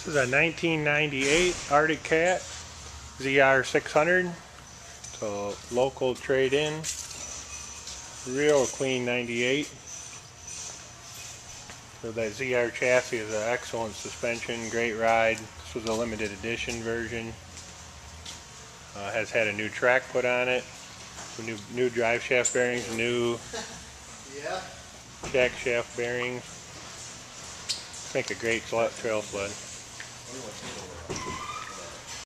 This is a 1998 Arctic Cat ZR600. It's a local trade-in. Real clean 98. So that ZR chassis is an excellent suspension, great ride. This was a limited edition version. Has had a new track put on it, new drive shaft bearings, new jack shaft bearings. Make a great trail sled.